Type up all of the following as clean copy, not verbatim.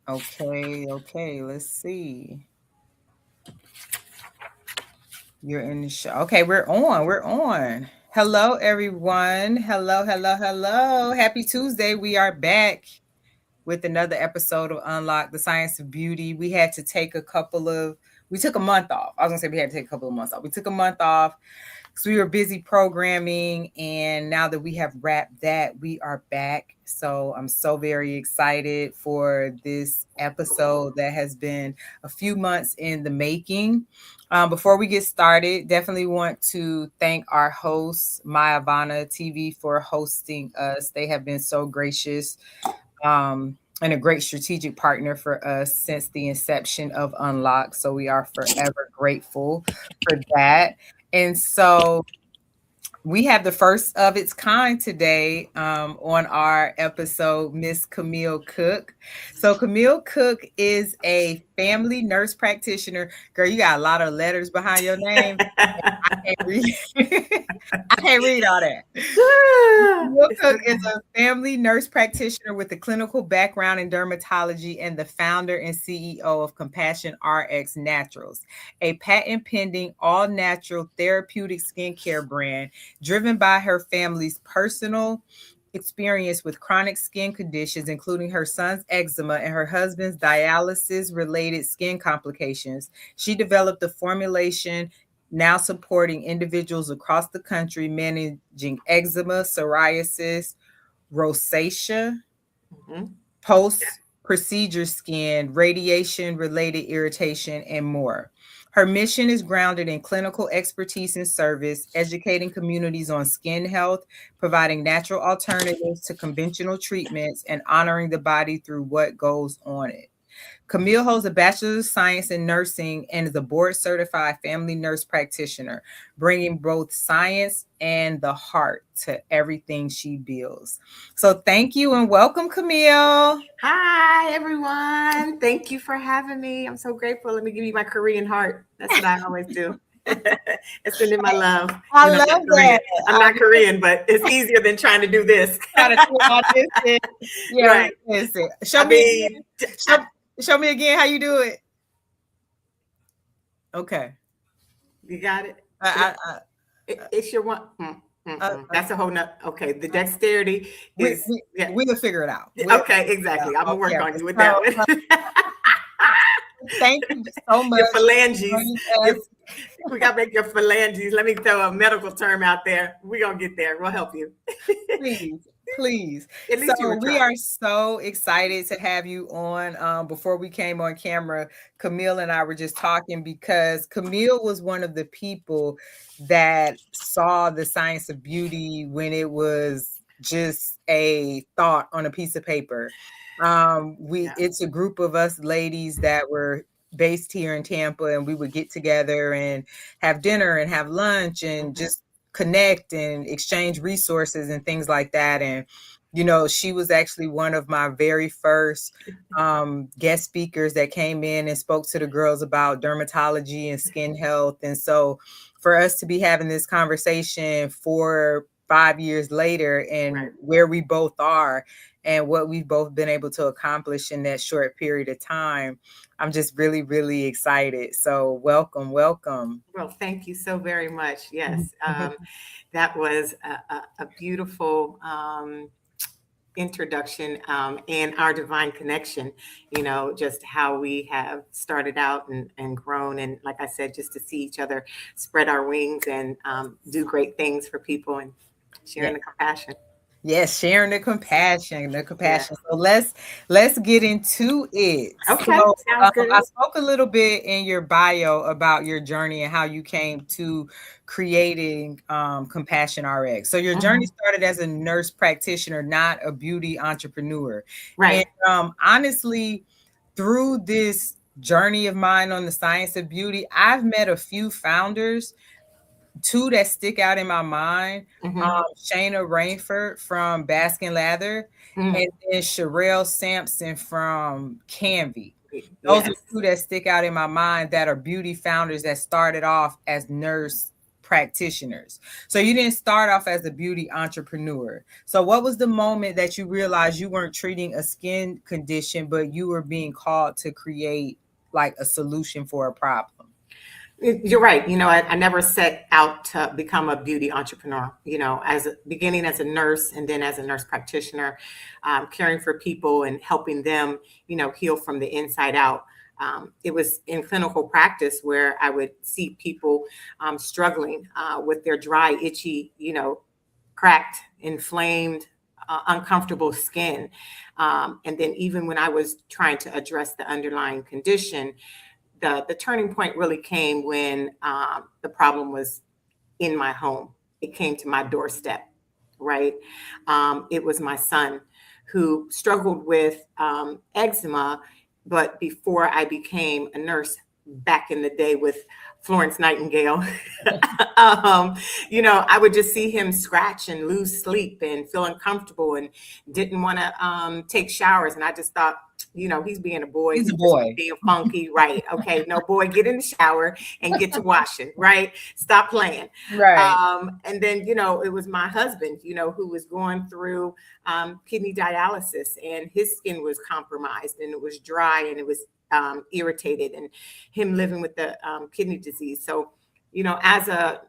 Okay. Let's see. You're in the show. Okay, we're on. Hello, everyone. Hello. Happy Tuesday. We are back with another episode of Unlock the Science of Beauty. We took a month off. I was gonna say we had to take a couple of months off. We took a month off because we were busy programming, and now that we have wrapped that, we are back. So I'm so very excited for this episode that has been a few months in the making. Before we get started, definitely want to thank our hosts, Mayavana TV, for hosting us. They have been so gracious, and a great strategic partner for us since the inception of Unlock. So we are forever grateful for that. And so we have the first of its kind today on our episode, Miss Camille Cook. So Camille Cook is a family nurse practitioner. Girl, you got a lot of letters behind your name. I can't read. I can't read all that. Camille Cook is a family nurse practitioner with a clinical background in dermatology and the founder and CEO of CompassionRx Naturals, a patent pending all natural therapeutic skincare brand driven by her family's personal experience with chronic skin conditions, including her son's eczema and her husband's dialysis related skin complications. She developed the formulation now supporting individuals across the country managing eczema, psoriasis, rosacea, post procedure skin, radiation related irritation, and more. Her mission is grounded in clinical expertise and service, educating communities on skin health, providing natural alternatives to conventional treatments, and honoring the body through what goes on it. Camille holds a Bachelor's of Science in Nursing and is a board certified family nurse practitioner, bringing both science and the heart to everything she builds. So thank you and welcome, Camille. Hi, everyone. Thank you for having me. I'm so grateful. Let me give you my Korean heart. That's what I always do. And send in my love. I love that. I'm not Korean, but it's easier than trying to do this. Yeah, right. Listen. Show me again how you do it. Okay. You got it? It's your one. That's a whole nother. Okay, the dexterity is. We'll figure it out. Okay, exactly. I'm going to work on you with that one. Thank you so much. Your phalanges. We got to make your phalanges. Let me throw a medical term out there. We're going to get there. We'll help you. Please. So we are so excited to have you on. Before we came on camera, Camille and I were just talking because Camille was one of the people that saw the science of beauty when it was just a thought on a piece of paper. It's a group of us ladies that were based here in Tampa, and we would get together and have dinner and have lunch and just connect and exchange resources and things like that. And she was actually one of my very first guest speakers that came in and spoke to the girls about dermatology and skin health. And so for us to be having this conversation 5 years later and where we both are and what we've both been able to accomplish in that short period of time, I'm just really, really excited. So welcome. Well, thank you so very much. Yes, that was a beautiful introduction and our divine connection, just how we have started out and grown. And like I said, just to see each other spread our wings and do great things for people and sharing the compassion. Yes, sharing the compassion. Yeah. So let's get into it. Okay. So, I spoke a little bit in your bio about your journey and how you came to creating CompassionRx. So your journey started as a nurse practitioner, not a beauty entrepreneur. Right. And honestly, through this journey of mine on the science of beauty, I've met a few founders. Two that stick out in my mind, Shayna Rainford from Baskin Lather, and then Sherelle Sampson from Canvy. Those are two that stick out in my mind that are beauty founders that started off as nurse practitioners. So you didn't start off as a beauty entrepreneur. So what was the moment that you realized you weren't treating a skin condition, but you were being called to create like a solution for a problem? You're right. I never set out to become a beauty entrepreneur. As a beginning as a nurse and then as a nurse practitioner, caring for people and helping them, heal from the inside out. It was in clinical practice where I would see people struggling with their dry, itchy, cracked, inflamed, uncomfortable skin. And then even when I was trying to address the underlying condition, the turning point really came when the problem was in my home. It came to my doorstep, right? It was my son who struggled with eczema, but before I became a nurse back in the day with Florence Nightingale, I would just see him scratch and lose sleep and feel uncomfortable and didn't want to take showers. And I just thought, he's being a boy. He's a He's just boy. being funky, right? Okay, no, boy, get in the shower and get to washing, right? Stop playing. Right. And then, it was my husband, who was going through kidney dialysis, and his skin was compromised and it was dry and it was irritated, and him living with the kidney disease. So, as a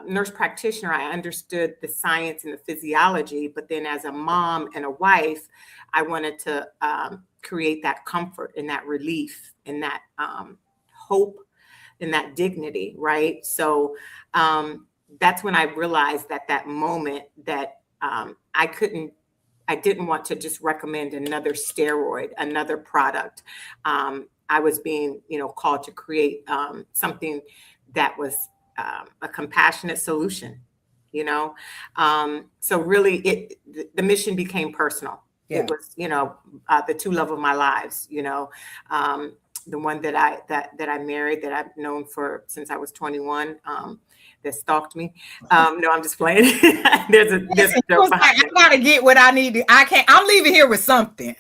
nurse practitioner, I understood the science and the physiology, but then as a mom and a wife, I wanted to create that comfort and that relief and that hope and that dignity, right? So that's when I realized that moment that I didn't want to just recommend another steroid, another product. I was being, called to create something that was a compassionate solution, So really, the mission became personal. Yeah. It was, the true love of my lives, the one that I married, that I've known for since I was 21. That stalked me. No, I'm just playing. there's a joke behind I gotta get what I need. I'm leaving here with something.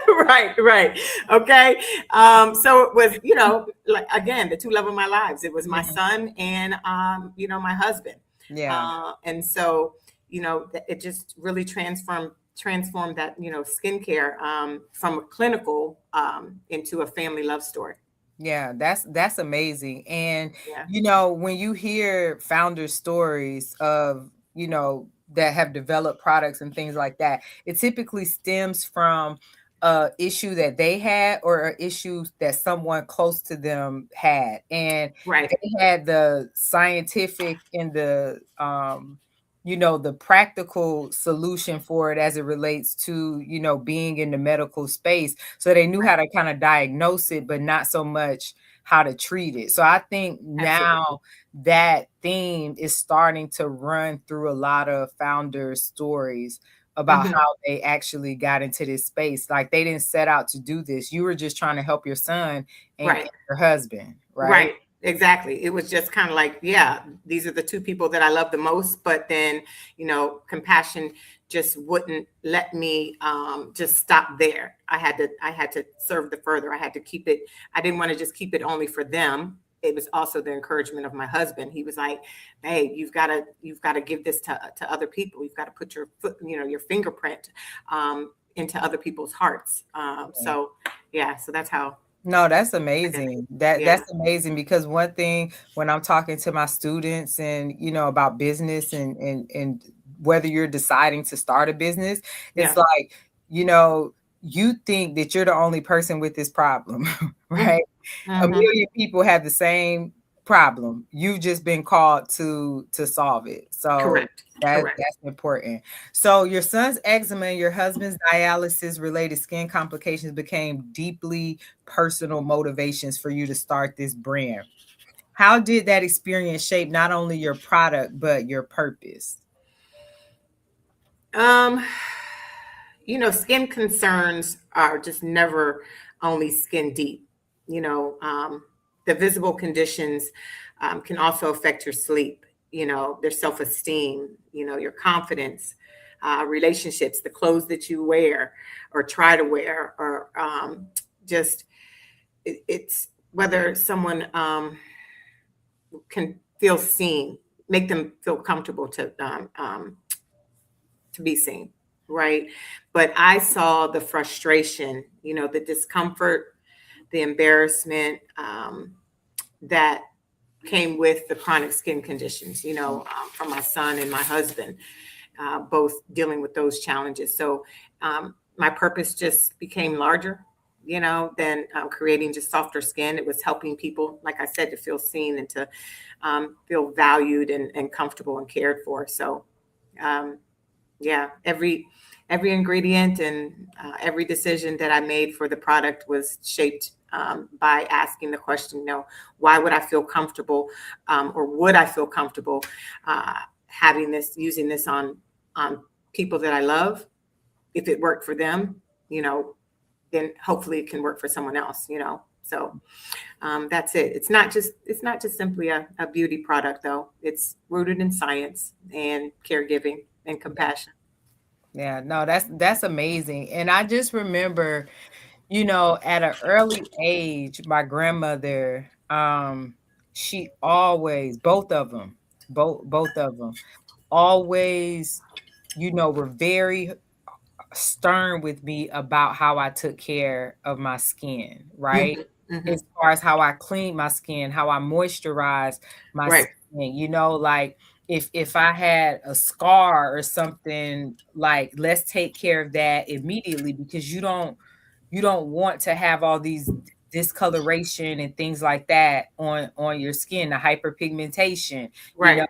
right. Okay. So it was, like, again, the two love of my lives. It was my son and, my husband. Yeah. And so, it just really transformed that, skincare from a clinical into a family love story. Yeah, that's amazing. And Yeah. when you hear founder stories of, that have developed products and things like that, it typically stems from a issue that they had or an issue that someone close to them had. And Right. they had the scientific and the practical solution for it as it relates to, being in the medical space. So they knew how to kind of diagnose it, but not so much how to treat it. So I think Absolutely. now that theme is starting to run through a lot of founders' stories about Mhm. how they actually got into this space. Like they didn't set out to do this. You were just trying to help your son and Right. your husband, right? Right. Exactly. It was just kind of like, yeah, these are the two people that I love the most. But then, compassion just wouldn't let me just stop there. I had to serve the further. I had to keep it. I didn't want to just keep it only for them. It was also the encouragement of my husband. He was like, "Hey, you've got to give this to other people. You've got to put your foot, your fingerprint into other people's hearts." So yeah, so that's how No, that's I did it. amazing. That Yeah. that's amazing because one thing when I'm talking to my students and about business and whether you're deciding to start a business, it's Yeah. like, you know, you think that you're the only person with this problem, Mm, right? A mhm. million people have the same problem. You've just been called to solve it. So Correct. Correct. that's important. So your son's eczema and your husband's dialysis related skin complications became deeply personal motivations for you to start this brand. How did that experience shape not only your product but your purpose? Um, skin concerns are just never only skin deep. The visible conditions can also affect your sleep, their self-esteem, your confidence, relationships, the clothes that you wear or try to wear, or just it's whether someone can feel seen, make them feel comfortable to be seen, right? But I saw the frustration, the discomfort, the embarrassment, that came with the chronic skin conditions, from my son and my husband, both dealing with those challenges. So my purpose just became larger, than creating just softer skin. It was helping people, like I said, to feel seen and to feel valued and comfortable and cared for. So um, yeah, every ingredient and every decision that I made for the product was shaped by asking the question, why would I feel comfortable, or would I feel comfortable having this, using this on people that I love? If it worked for them, then hopefully it can work for someone else. So that's it. It's not just simply a beauty product, though. It's rooted in science and caregiving and compassion. Yeah, no, that's amazing. And I just remember, at an early age, my grandmother, she always, both of them, always, were very stern with me about how I took care of my skin, right? Mhm, mhm. As far as how I clean my skin, how I moisturize my Right, skin, like if I had a scar or something, like let's take care of that immediately, because you don't want to have all these discoloration and things like that on your skin, the hyperpigmentation, you know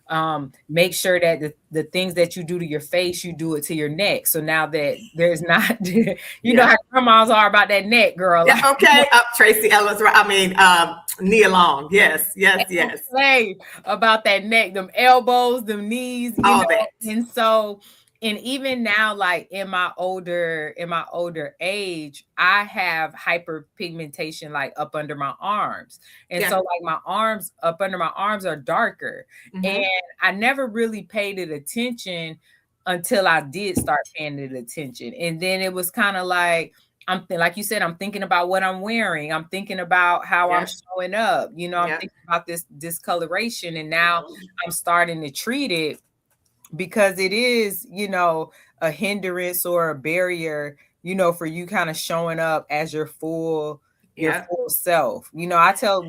right. make sure that the things that you do to your face, you do it to your neck, so now that there's not Yeah. how grandmas are about that neck, girl, Yeah. like Okay. Tracy Ellis. I mean, Nia Long. Yes. Yes. Yes. say about that neck, them elbows, them knees, All that. and so, and even now, like in my older age, I have hyperpigmentation like up under my arms. And Yeah. so like my arms up under my arms are darker. And Hmm. I never really paid it attention until I did start paying it attention. And then it was kind of like, like you said, I'm thinking about what I'm wearing. I'm thinking about how I'm Yeah. showing up. I'm Yeah. thinking about this discoloration, and now I'm starting to treat it, because it is, a hindrance or a barrier, for you kind of showing up as your Yeah. full self. I tell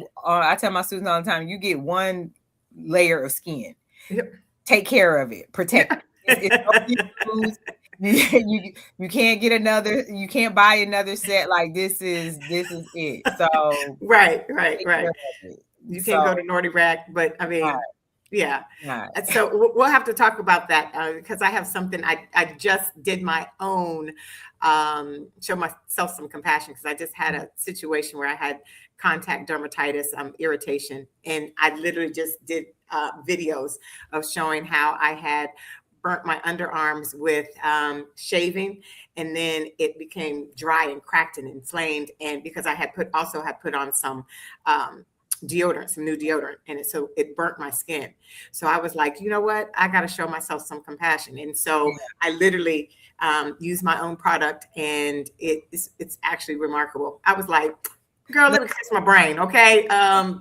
my students all the time, you get one layer of skin, Yep. take care of it, protect it. It's no use. You can't get another, you can't buy another set. Like this is it. So Right. Right. take care Right. of it. You So can't go to Nordy Rack, but I right, mean, yeah. right. And so we'll have to talk about that because I have something. I just did my own show myself some compassion, because I just had a situation where I had contact dermatitis, irritation, and I literally just did videos of showing how I had burnt my underarms with shaving, and then it became dry and cracked and inflamed, and because I had put on some um, deodorant, some new deodorant, and so it burnt my skin. So I was like, you know what? I got to show myself some compassion. And so I literally used my own product, and it's actually remarkable. I was like, girl, let me fix my brain, okay?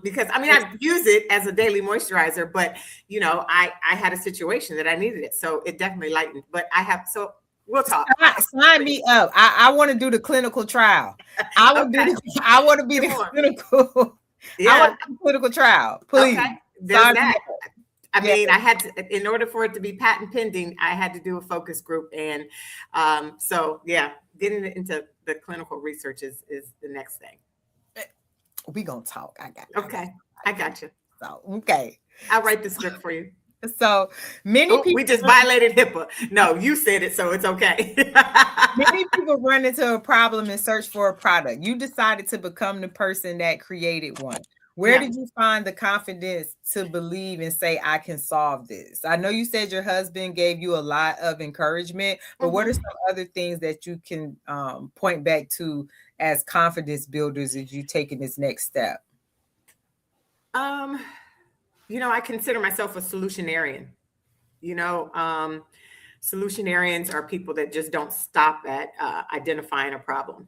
Because I mean, I use it as a daily moisturizer, but I had a situation that I needed it, so it definitely lightened. But I have so. We'll talk. Sign me up. I want to do the clinical trial. I will do Okay, I want to be come the on. clinical. I want Yeah. to do the clinical trial. Okay. Please There's sign me that. up. I Yeah. mean, I had to, in order for it to be patent pending, I had to do a focus group. And so, yeah, getting into the clinical research is the next thing. We gonna talk. I got Okay. I got you. so okay. I'll write the script for you. So many Oh, we people just violated HIPAA. No, you said it, so it's okay. many people run into a problem and search for a product. You decided to become the person that created one. Where Yeah. did you find the confidence to believe and say, I can solve this? I know you said your husband gave you a lot of encouragement, but what are Mhm. some other things that you can point back to as confidence builders as you taking this next step? Um, I consider myself a solutionarian. You know, um, Solutionarians are people that just don't stop at identifying a problem.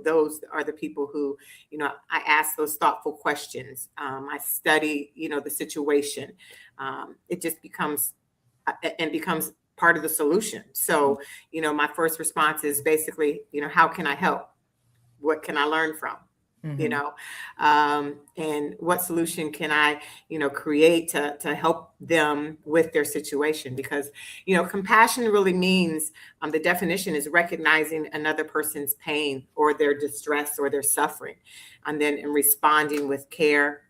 Those are the people who, I ask those thoughtful questions. I study, the situation. It just becomes part of the solution. So, my first response is basically, how can I help? What can I learn from? you Mm-hmm. know and what solution can I create to help them with their situation, because compassion really means, the definition is recognizing another person's pain or their distress or their suffering, and then in responding with care,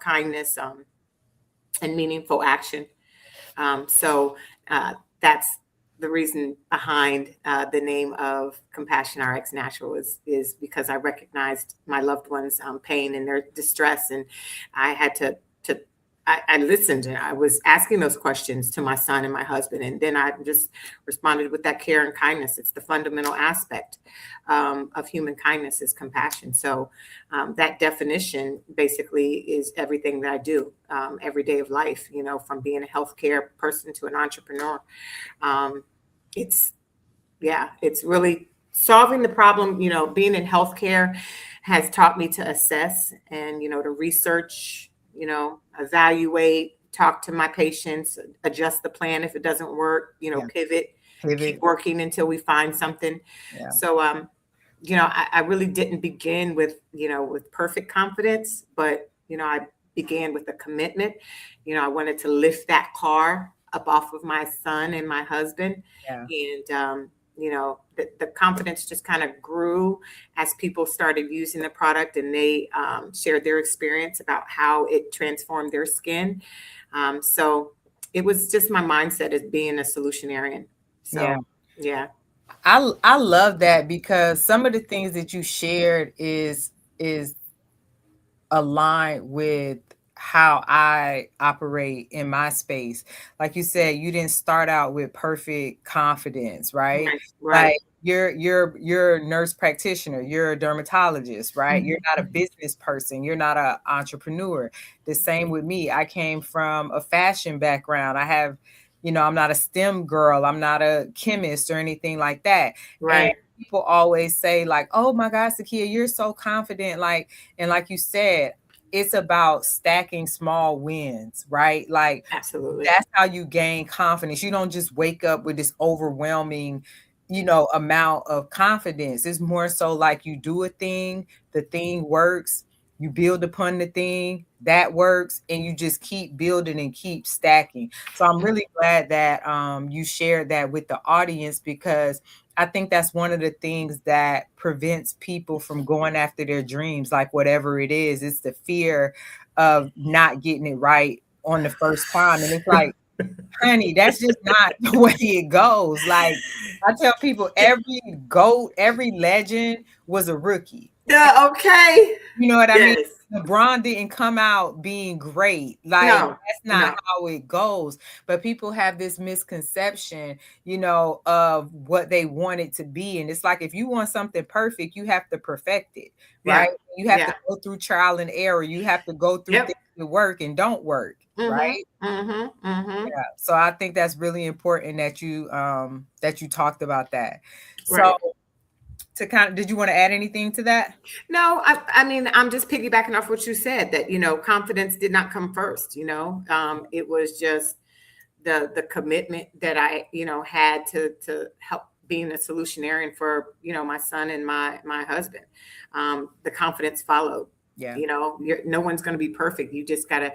kindness, and meaningful action. So that's the reason behind the name of CompassionRx Natural is because I recognized my loved ones' pain and their distress, and I had to. I listened, and I was asking those questions to my son and my husband, and then I just responded with that care and kindness. It's the fundamental aspect of human kindness is compassion. So that definition basically is everything that I do every day of life. From being a healthcare person to an entrepreneur. It's it's really solving the problem. Being in healthcare has taught me to assess and to research, evaluate, talk to my patients, adjust the plan if it doesn't work, Yeah. pivot, keep Pivot. working until we find something. Yeah. So I really didn't begin with perfect confidence, but I began with a commitment. I wanted to lift that car up off of my son and my husband, Yeah. and the confidence just kind of grew as people started using the product, and they shared their experience about how it transformed their skin. So it was just my mindset as being a solutionarian. Yeah. So yeah. I love that because some of the things that you shared is aligned with how I operate in my space. Like you said, you didn't start out with perfect confidence, right? Right, right. Like you're a nurse practitioner, you're a dermatologist, right? You're not a Mhm. business person, you're not an entrepreneur. The same with me. I came from a fashion background. I have, I'm not a STEM girl, I'm not a chemist or anything like that. And Right. people always say, like, oh my God, Sakia, you're so confident. And like you said, it's about stacking small wins, right? Like Absolutely. that's how you gain confidence. You don't just wake up with this overwhelming, amount of confidence. It's more so like you do a thing, the thing works, you build upon the thing that works, and you just keep building and keep stacking. So I'm really glad that you shared that with the audience, because I think that's one of the things that prevents people from going after their dreams, like whatever it is. It's the fear of not getting it right on the first time. And it's like, honey, that's just not the way it goes. Like I tell people, every GOAT, every legend was a rookie. Yeah, okay. You know what I mean? Yes. LeBron didn't come out being great. Like No, that's not no. how it goes. But people have this misconception, of what they want it to be. And it's like if you want something perfect, you have to perfect it, Yeah. right? You have to Yeah. go through trial and error. You have to go through Yep. things that work and don't work, Mm-hmm. right? Mm-hmm. Mm-hmm. Yeah. So I think that's really important that you talked about that. So Right. to kind of, did you want to add anything to that? No, I mean, I'm just piggybacking off what you said, that, confidence did not come first, it was just the commitment that I, had to help being a solutionarian for, my son and my husband. The confidence followed. Yeah. No one's going to be perfect. You just gotta,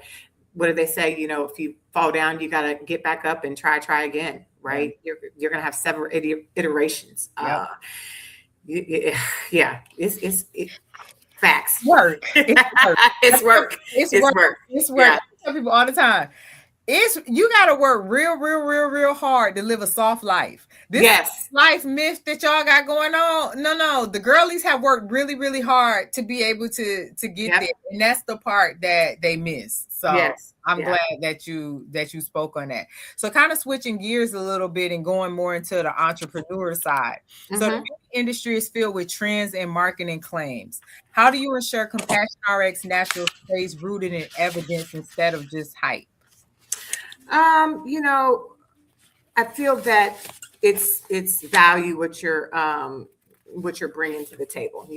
what do they say? If you fall down, you gotta get back up and try again, Yeah. right? You're gonna have several iterations. Yep. Yeah, facts. Work. It's work. It's work. It's It's work. work. It's work. Yeah. I tell people all the time. It's you gotta work real hard to live a soft life. This Yes. life myth that y'all got going on. No. The girlies have worked really hard to be able to get Yep. there. And that's the part that they miss. So Yes. I'm Yeah. glad that you spoke on that. So kind of switching gears a little bit and going more into the entrepreneur side. So the Hmm. beauty industry is filled with trends and marketing claims. How do you ensure Compassion RX Natural stays rooted in evidence instead of just hype? Um, you know, I feel that it's value what you're bringing to the table.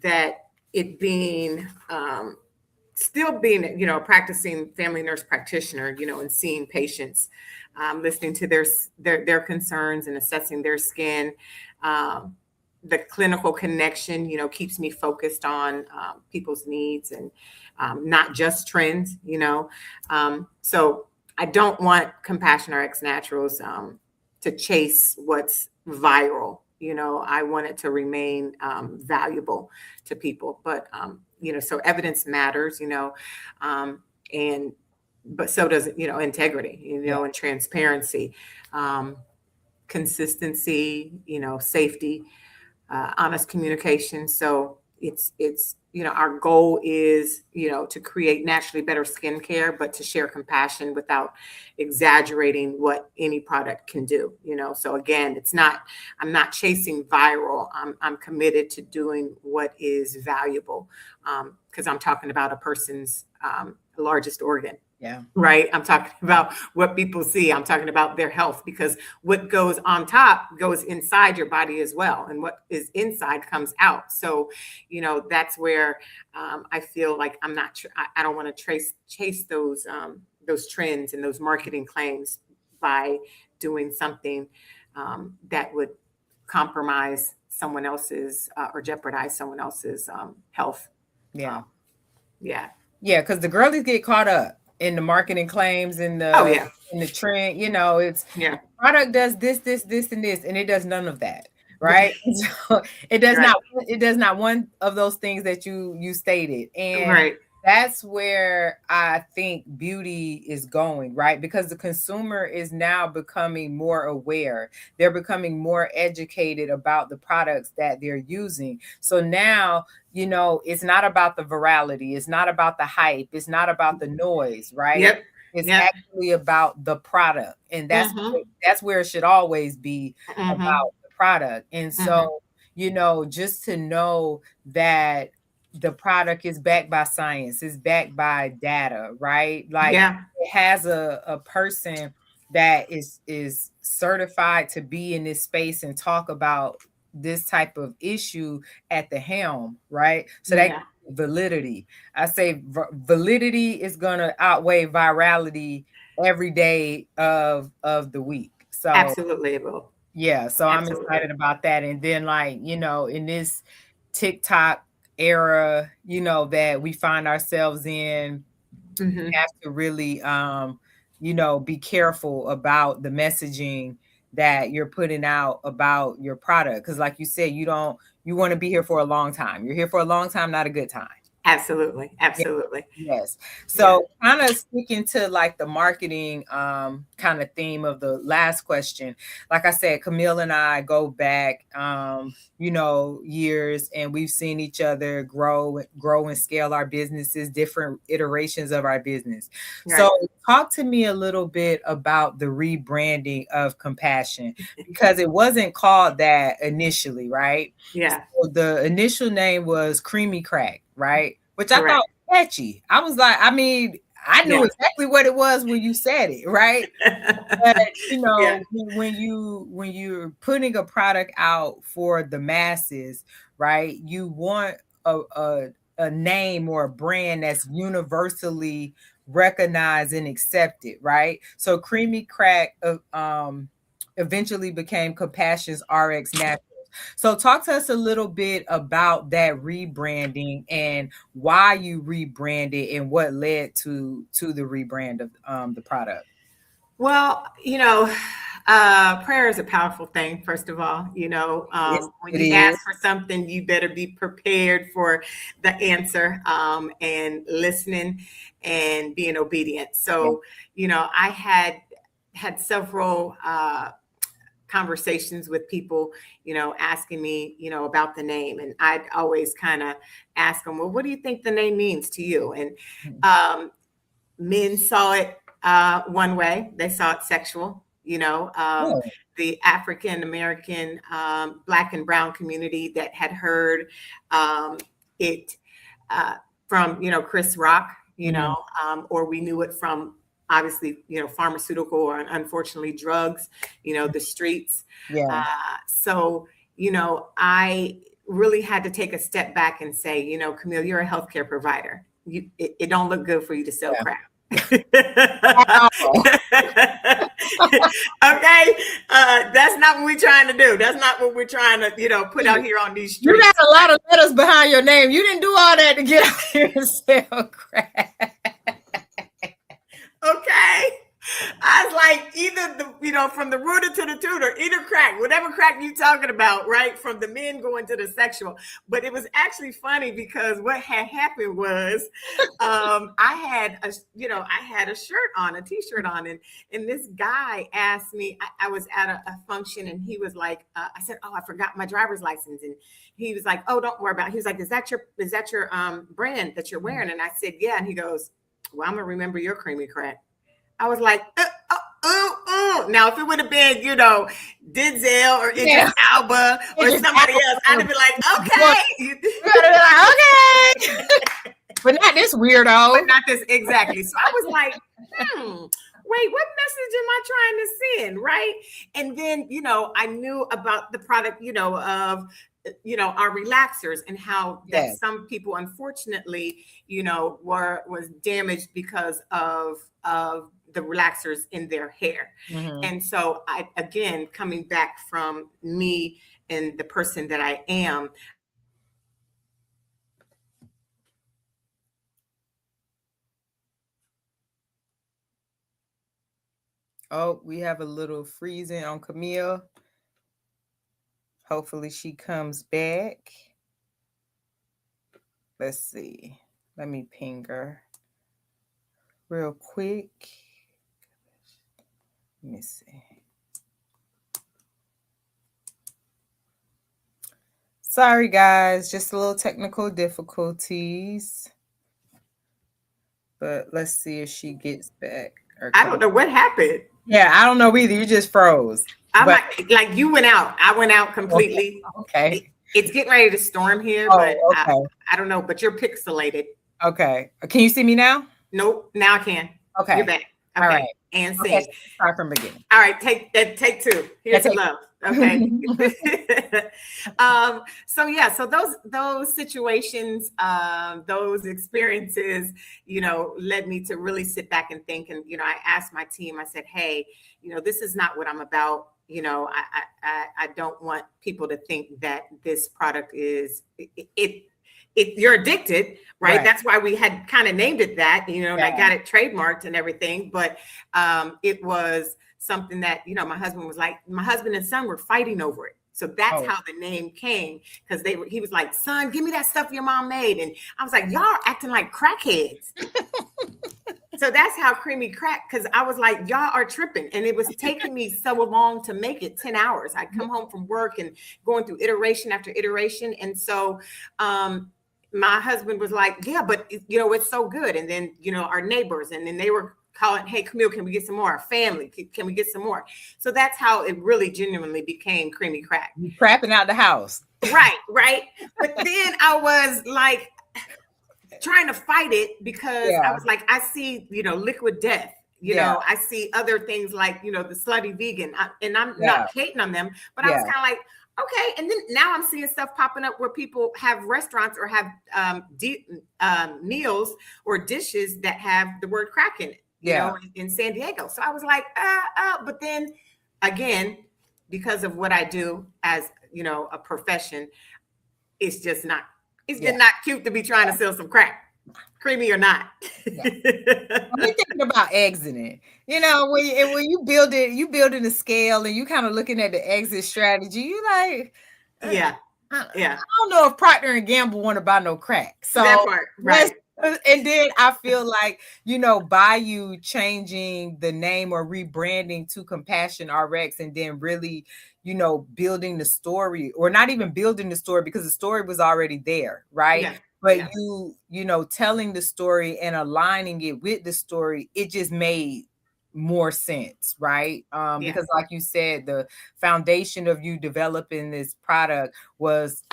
That it being still being a practicing family nurse practitioner, and seeing patients, listening to their concerns and assessing their skin. The clinical connection, keeps me focused on people's needs and not just trends. So I don't want CompassionRx Naturals to chase what's viral. I want it to remain valuable to people. But so evidence matters. And but so does integrity. And transparency, consistency. Safety, honest communication. So it's our goal is to create naturally better skincare, but to share compassion without exaggerating what any product can do. So again, I'm not chasing viral. I'm committed to doing what is valuable, because I'm talking about a person's largest organ. Yeah. Right. I'm talking about what people see. I'm talking about their health, because what goes on top goes inside your body as well. And what is inside comes out. So, that's where I feel like I don't want to chase those trends and those marketing claims by doing something that would compromise someone else's or jeopardize someone else's health. Yeah. Yeah. Yeah. Because the girlies get caught up in the marketing claims and in the trend. It's the product does this, and this, and it does none of that. Right. So it does not one of those things that you stated. And that's where I think beauty is going, right? Because the consumer is now becoming more aware. They're becoming more educated about the products that they're using. So now, it's not about the virality. It's not about the hype. It's not about the noise, right? Yep. It's actually about the product. And that's where it should always be, about the product. And so, just to know that the product is backed by science, is backed by data, right? Like it has a person that is certified to be in this space and talk about this type of issue at the helm, right? So that validity. I say validity is going to outweigh virality every day of the week. So absolutely it will. Yeah, so I'm excited about that. And then in this TikTok era, that we find ourselves in, we have to really be careful about the messaging that you're putting out about your product. Because like you said, you want to be here for a long time. You're here for a long time, not a good time. Absolutely. Absolutely. Yes. So kind of sticking to like the marketing kind of theme of the last question. Like I said, Camille and I go back years, and we've seen each other grow and scale our businesses, different iterations of our business. Right. So talk to me a little bit about the rebranding of Compassion, because it wasn't called that initially, right? Yeah. So the initial name was Creamy Crack, right? Which I thought was catchy. I was like, I knew exactly what it was when you said it, right? But when you're putting a product out for the masses, right? You want a name or a brand that's universally recognized and accepted, right? So Creamy Crack eventually became CompassionRx Naturals. So talk to us a little bit about that rebranding and why you rebranded and what led to the rebrand of the product. Well, prayer is a powerful thing, first of all. When you ask for something, you better be prepared for the answer, and listening and being obedient. So, I had several conversations with people, asking me, about the name. And I'd always kind of ask them, well, what do you think the name means to you? And men saw it one way. They saw it sexual. The African American, Black and brown community that had heard it from Chris Rock, or we knew it from obviously, pharmaceutical or unfortunately drugs, the streets. Yeah. So, I really had to take a step back and say, Camille, you're a healthcare provider. It don't look good for you to sell Yeah. crap. Wow. Okay, that's not what we're trying to do. That's not what we're trying to, put out here on these You streets. got a lot of letters behind your name. You didn't do all that to get out here and sell crap. Okay. I was like, either from the rooter to the tutor, either crack, whatever crack you talking about, right? From the men going to the sexual. But it was actually funny because what had happened was, I had a shirt on, a t-shirt on, and this guy asked me. I was at a function, and he was like, I said, "Oh, I forgot my driver's license," and he was like, "Oh, don't worry about it." He was like, "Is that your brand that you're wearing?" And I said, "Yeah." And he goes, "Well, I'm gonna remember your creamy crack." I was like, Now, if it would have been, Denzel or Idris Alba or somebody else, I'd have been like, okay. You gotta be like, okay. But not this weirdo. But not this, exactly. So I was like, wait, what message am I trying to send? Right. And then, I knew about the product, of our relaxers and how that some people, unfortunately, was damaged because of the relaxers in their hair. Mm-hmm. And so again, coming back from me and the person that I am, oh, we have a little freezing on Camille. Hopefully she comes back. Let's see. Let me ping her real quick. Let me see. Sorry, guys. Just a little technical difficulties. But let's see if she gets back. I don't know what happened. Yeah, I don't know either. You just froze. I'm like you went out. I went out completely. Okay. It's getting ready to storm here, but okay. I don't know. But you're pixelated. Okay. Can you see me now? Nope. Now I can. Okay. You're back. Okay. All right. And sing. Okay. Start from beginning. All right. Take two. Here's the love. Okay. So those situations, those experiences, led me to really sit back and think. And, I asked my team, I said, hey, this is not what I'm about. I don't want people to think that this product is you're addicted, right? That's why we had kind of named it that, and I got it trademarked and everything. But it was something that, my husband and son were fighting over it. So that's how the name came, because he was like, son, give me that stuff your mom made. And I was like, y'all are acting like crackheads. So that's how creamy crack, because I was like, y'all are tripping. And it was taking me so long to make it, 10 hours. I'd come home from work and going through iteration after iteration. And so my husband was like, yeah, but it's so good. And then, our neighbors, and then they were calling, hey, Camille, can we get some more? Our family, can we get some more? So that's how it really genuinely became creamy crack. You crapping out the house. Right. But then I was like trying to fight it, because I was like, I see, liquid death. I see other things like, the slutty vegan, and I'm not hating on them, but I was kind of like, okay. And then now I'm seeing stuff popping up where people have restaurants or have meals or dishes that have the word crack in it, in San Diego. So I was like, but then again, because of what I do as, a profession, it's just not cute to be trying to sell some crack, creamy or not. I'm thinking about exiting. When you building a scale and you kind of looking at the exit strategy, you like, I don't know if Procter and Gamble want to buy no crack. So that part, right. And then I feel like, by you changing the name or rebranding to CompassionRx, and then really, building the story, or not even building the story, because the story was already there, right? Yeah. But telling the story and aligning it with the story, it just made more sense, right? Because like you said, the foundation of you developing this product was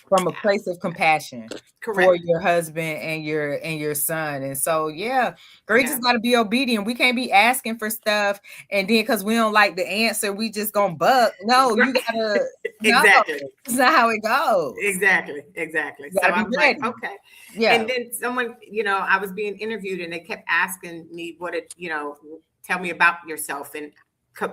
from a place of compassion for Correct. your husband and your son. And so yeah, girl, you Yeah. just gotta be obedient. We can't be asking for stuff and then because we don't like the answer, we just gonna buck. No, you gotta no, Exactly. it's not how it goes. Exactly. Exactly. You So gotta I be was like, ready. okay. Yeah. And then someone, I was being interviewed and they kept asking me tell me about yourself. And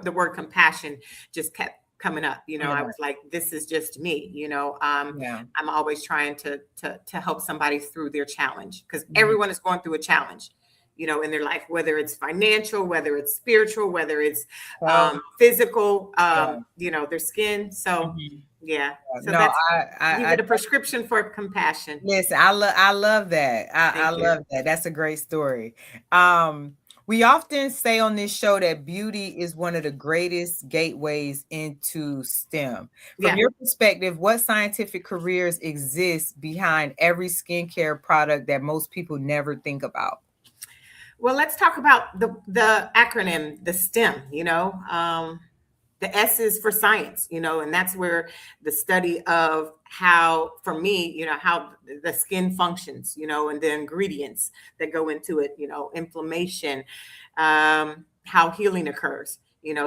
the word compassion just kept coming up. I Yeah. was like, this is just me. Yeah. I'm always trying to help somebody through their challenge because Mhm. everyone is going through a challenge, in their life, whether it's financial, whether it's spiritual, whether it's Health. physical, Yeah. their skin. So, Mhm. yeah. So No, that's these are I the prescription for compassion. listen, I love that. I Thank you. love that. That's a great story. Um, we often say on this show that beauty is one of the greatest gateways into STEM. From Yeah. your perspective, what scientific careers exist behind every skincare product that most people never think about? Well, let's talk about the acronym, the STEM. The S is for science, and that's where the study of how, for me, how the skin functions, and the ingredients that go into it, inflammation, how healing occurs.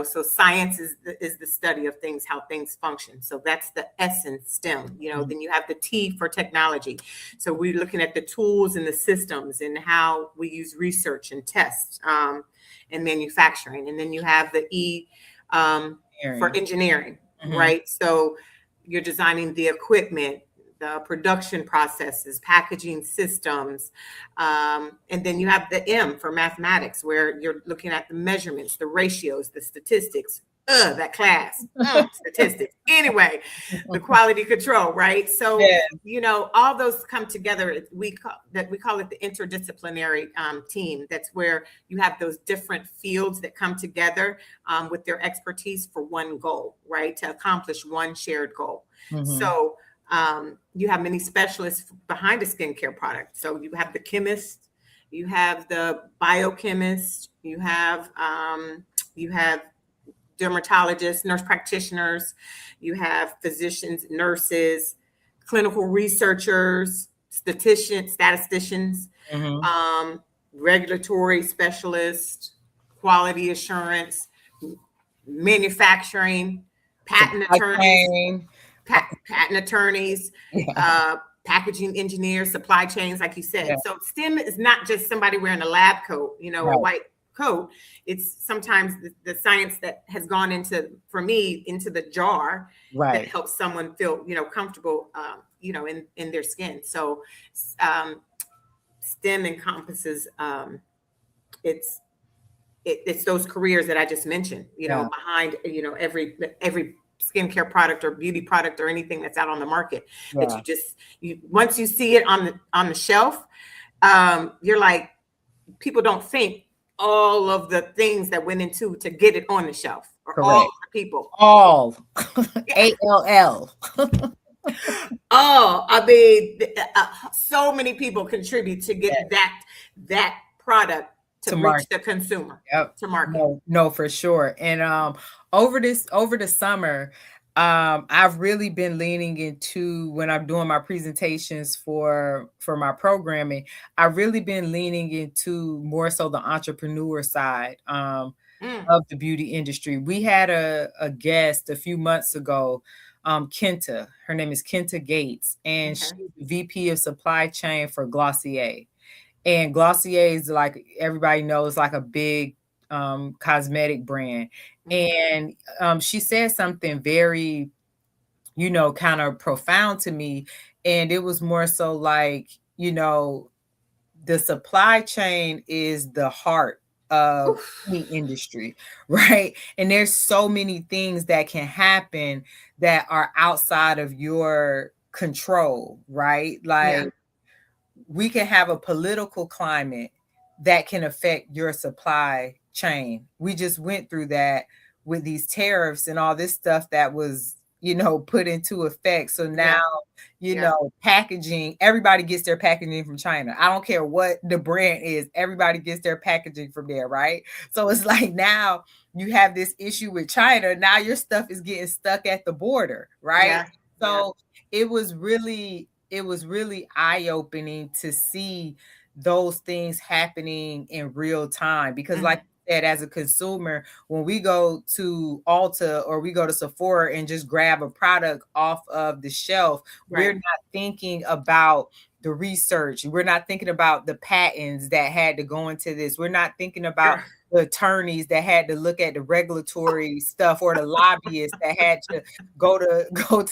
So science is the study of things, how things function. So that's the S in STEM. Mhm. Then you have the T for technology. So we're looking at the tools and the systems and how we use research and tests, and manufacturing. And then you have the E, for Erin. engineering, Mhm. right? So you're designing the equipment, the production processes, packaging systems. And then you have the M for mathematics, where you're looking at the measurements, the ratios, the statistics. That class, statistics. Anyway, the quality control, right? So, Yeah. all those come together. We call it the interdisciplinary team. That's where you have those different fields that come together, with their expertise for one goal, right? To accomplish one shared goal. Mhm. So you have many specialists behind a skincare product. So you have the chemist, you have the biochemist, you have dermatologists, nurse practitioners, you have physicians, nurses, clinical researchers, statisticians, Mhm. um, regulatory specialists, quality assurance, manufacturing, patent Supply attorneys, chain. patent attorneys, Yeah. uh, packaging engineers, supply chains, like you Yeah. said. So STEM is not just somebody wearing a lab coat, a Right. white coat. It's sometimes the science that has gone into, for me, into the jar that Right. helps someone feel, comfortable, in their skin. So um, STEM encompasses, it's it's those careers that I just mentioned, Yeah. behind, every skincare product or beauty product or anything that's out on the market, that Yeah. you once you see it on the shelf, you're like, people don't think all of the things that went into to get it on the shelf, or all Correct. the people. All. Yeah. ALL. Oh, I mean, so many people contribute to Yeah. get that product to To reach market. the consumer, Yep. to market. No, no, for sure. And over the summer, I've really been leaning into when I'm doing my presentations for my programming, I've really been leaning into more so the entrepreneur side Mm, of the beauty industry. We had a guest a few months ago, Kenta. Her name is Kenta Gates, and okay. she's the VP of supply chain for Glossier. And Glossier is like everybody knows, like a big cosmetic brand. Mhm. And she said something very, kind of profound to me. And it was more so like, the supply chain is the heart of Oof. any industry, right? And there's so many things that can happen that are outside of your control, right? Yeah. Like we can have a political climate that can affect your supply chain. We just went through that with these tariffs and all this stuff that was, put into effect. So now, Yeah. Yeah. packaging, everybody gets their packaging from China. I don't care what the brand is, everybody gets their packaging from there, right? So it's like now you have this issue with China. Now your stuff is getting stuck at the border, right? Yeah. Yeah. So it was really eye-opening to see those things happening in real time because like Mhm. you said, as a consumer, when we go to Ulta or we go to Sephora and just grab a product off of the shelf, we're Right. not thinking about the research. We're not thinking about the patents that had to go into this. We're not thinking about Girl. the attorneys that had to look at the regulatory stuff or the lobbyists that had to go to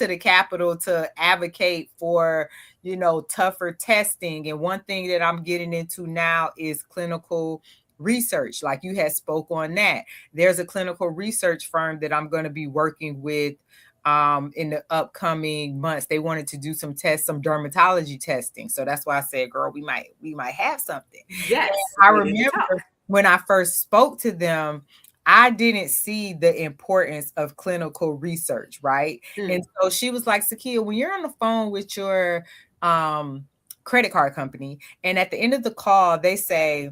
the Capitol to advocate for, tougher testing. And one thing that I'm getting into now is clinical research. Like you had spoke on that. There's a clinical research firm that I'm going to be working with in the upcoming months. They wanted to do some tests, some dermatology testing. So that's why I said, girl, we might have something. Yes, I we need to talk. remember when I first spoke to them, I didn't see the importance of clinical research, right? And Mm. so she was like, Sakia, when you're on the phone with your um, credit card company, and at the end of the call, they say,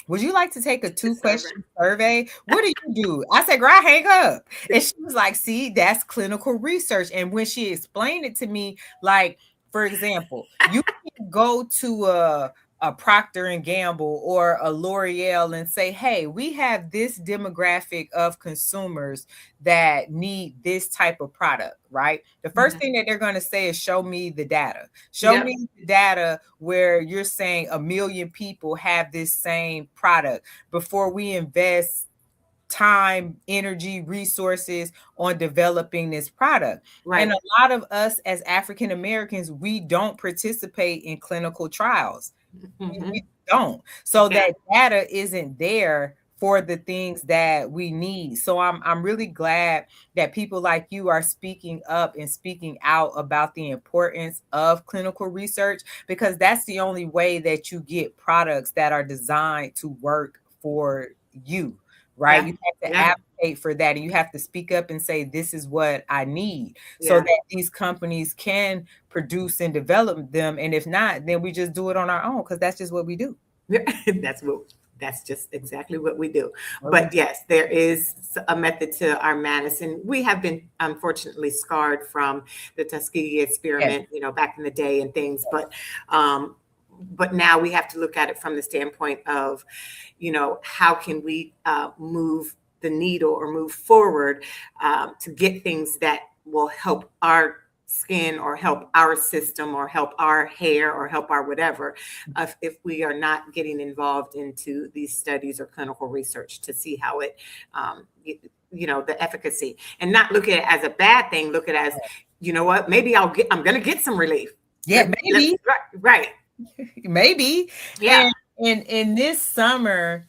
would you like to take a It's over. 2-question survey? What do you do? I said, girl, I hang up. And she was like, see, that's clinical research. And when she explained it to me, like, for example, you can go to a Procter and Gamble or a L'Oreal and say, hey, we have this demographic of consumers that need this type of product, right? The first Mhm. thing that they're going to say is show me the data. Show Yep. me the data where you're saying 1 million people have this same product before we invest time, energy, resources on developing this product. And Right. a lot of us as African Americans, we don't participate in clinical trials. We Mhm. don't. So Yeah. that data isn't there for the things that we need. So I'm really glad that people like you are speaking up and speaking out about the importance of clinical research because that's the only way that you get products that are designed to work for you, right? Yeah. You have to Yeah. advocate for that and you have to speak up and say this is what I need so Yeah. that these companies can produce and develop them. And if not, then we just do it on our own because that's just what we do. Yeah. That's just exactly what we do. What we But do. yes, there is a method to our madness, and we have been unfortunately scarred from the Tuskegee Yes, experiment, back in the day and things. Um, but now we have to look at it from the standpoint of, how can we move the needle or move forward to get things that will help our skin or help our system or help our hair or help our whatever if we are not getting involved into these studies or clinical research to see how it the efficacy, and not look at it as a bad thing. Look at it as, what, maybe I'm gonna get some relief. yeah, Let's maybe, right. maybe. Yeah. And in this summer,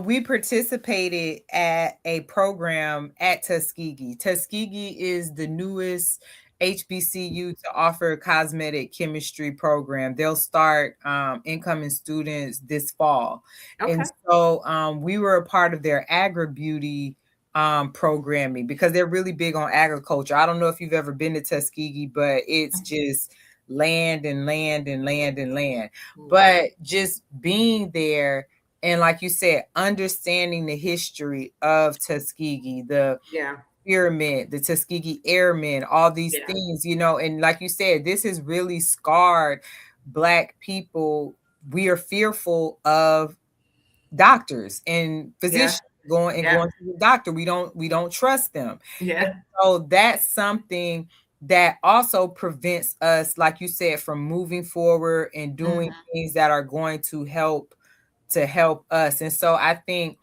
we participated at a program at Tuskegee. Tuskegee is the newest HBCU to offer a cosmetic chemistry program. They'll start incoming students this fall. And Okay. so we were a part of their agri beauty programming because they're really big on agriculture. I don't know if you've ever been to Tuskegee, but it's just land and land and land and land. Mm. But just being there and like you said, understanding the history of Tuskegee, the Yeah. pyramid, the Tuskegee Airmen, all these Yeah. things, and like you said, this has really scarred Black people. We are fearful of doctors and Yeah. physicians Yeah. going to the doctor. We don't trust them. And Yeah. so that's something that also prevents us, like you said, from moving forward and doing Mhm. things that are going to help us. And so I think,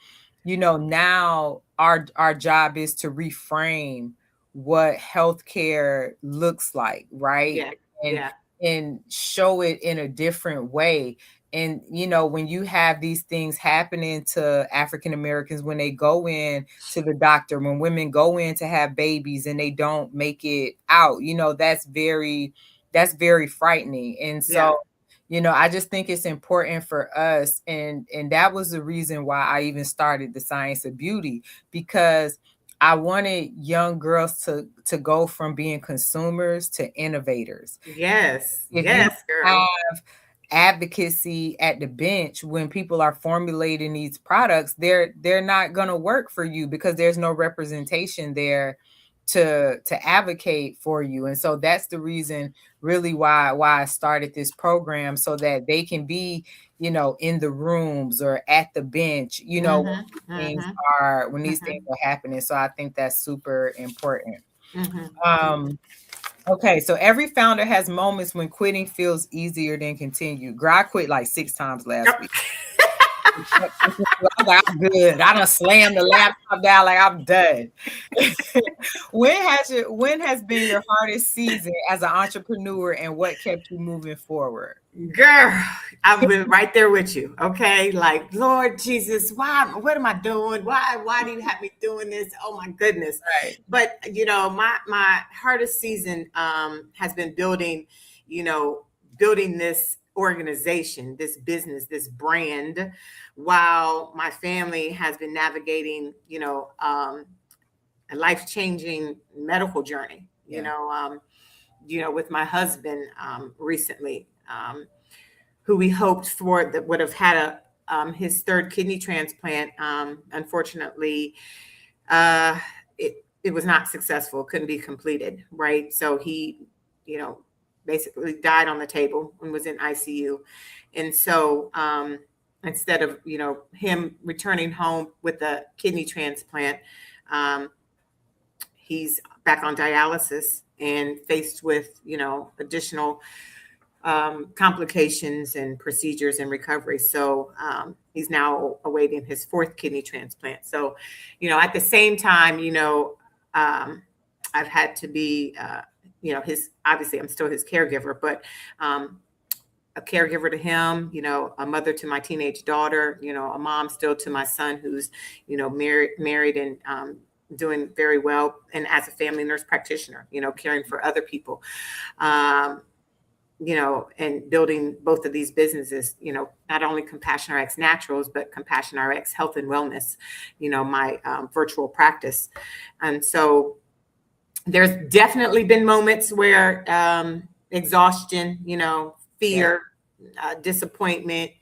now our job is to reframe what healthcare looks like, right? Yeah. And Yeah. show it in a different way. And when you have these things happening to African Americans when they go in to the doctor, when women go in to have babies and they don't make it out, that's very frightening. And Yeah. so I just think it's important for us, and that was the reason why I even started the Science of Beauty, because I wanted young girls to go from being consumers to innovators. Yes. If you Yes, girl. have advocacy at the bench when people are formulating these products, they're not going to work for you because there's no representation there to advocate for you. And so that's the reason really why I started this program, so that they can be, in the rooms or at the bench, Mm-hmm. things Mm-hmm. when these things are happening. So I think that's super important. Mm-hmm. Um, okay, so every founder has moments when quitting feels easier than continue. Girl, I quit like 6 times last week. I was like, I'm good. I done slammed the laptop down like I'm done. When has been your hardest season as an entrepreneur, and what kept you moving forward? Girl, I've been right there with you. Okay, like Lord Jesus, why? What am I doing? Why do you have me doing this? Oh my goodness! Right. But my hardest season has been building, building this organization, this business, this brand, while my family has been navigating, a life changing medical journey. Yeah. With my husband recently. Who we hoped for that would have had his third kidney transplant. Unfortunately, it was not successful, couldn't be completed, right? So he, you know, basically died on the table and was in ICU. And so instead of, him returning home with a kidney transplant, um, he's back on dialysis and faced with, additional complications and procedures and recovery. So he's now awaiting his fourth kidney transplant. So, at the same time, I've had to be, obviously I'm still his caregiver, but a caregiver to him, a mother to my teenage daughter, a mom still to my son who's, married and doing very well. And as a family nurse practitioner, caring for other people. And building both of these businesses, not only CompassionRx Naturals, but CompassionRx Health and Wellness, my virtual practice. And so there's definitely been moments where exhaustion, fear, disappointment,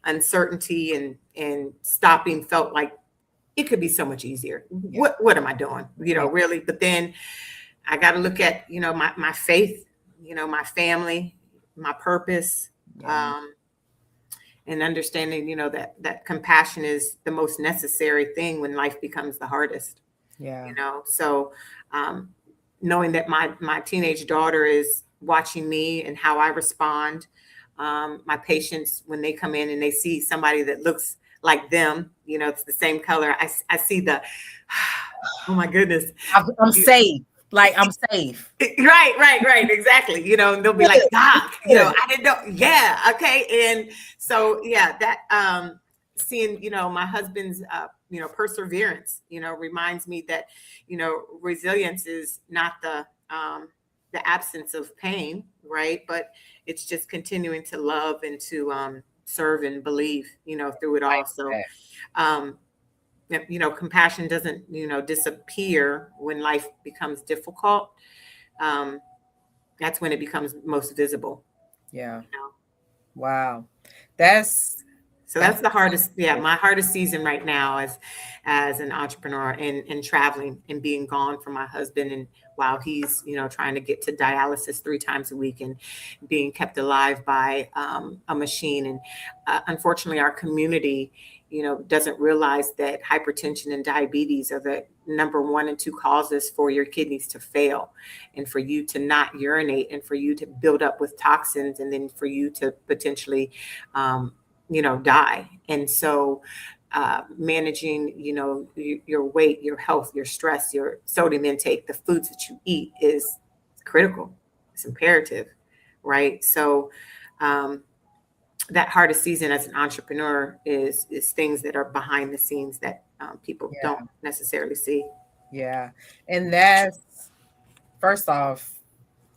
uncertainty, and stopping felt like it could be so much easier. Yeah. What am I doing? Really. But then I got to look at, my faith, my family, my purpose, and understanding, that compassion is the most necessary thing when life becomes the hardest. Yeah. So knowing that my teenage daughter is watching me and how I respond, my patients, when they come in and they see somebody that looks like them, it's the same color. I see the, oh my goodness. I'm safe. Like I'm safe. Right. Exactly. And they'll be like, Doc, I didn't know. Yeah. Okay. And so, that, seeing, my husband's, perseverance, reminds me that, resilience is not the absence of pain, right? But it's just continuing to love and to serve and believe, through it all. So, compassion doesn't, disappear when life becomes difficult. That's when it becomes most visible. Yeah. Wow. That's the hardest. Yeah. My hardest season right now as an entrepreneur and traveling and being gone from my husband, and while he's, trying to get to dialysis 3 times a week and being kept alive by a machine. And unfortunately, our community, doesn't realize that hypertension and diabetes are the number 1 and 2 causes for your kidneys to fail, and for you to not urinate, and for you to build up with toxins, and then for you to potentially, die. And so managing, your weight, your health, your stress, your sodium intake, the foods that you eat is critical. It's imperative, right? So that hardest season as an entrepreneur is things that are behind the scenes that people don't necessarily see. Yeah. And that's, first off,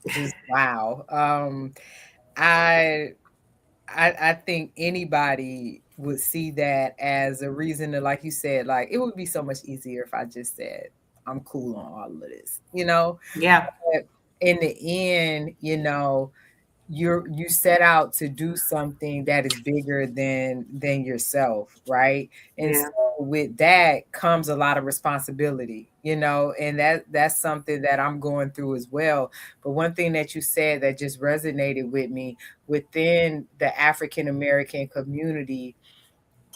just wow. I think anybody would see that as a reason to, like you said, like it would be so much easier if I just said, I'm cool on all of this, Yeah. But in the end, you set out to do something that is bigger than yourself, right? And so with that comes a lot of responsibility, and that's something that I'm going through as well. But one thing that you said that just resonated with me, within the African American community,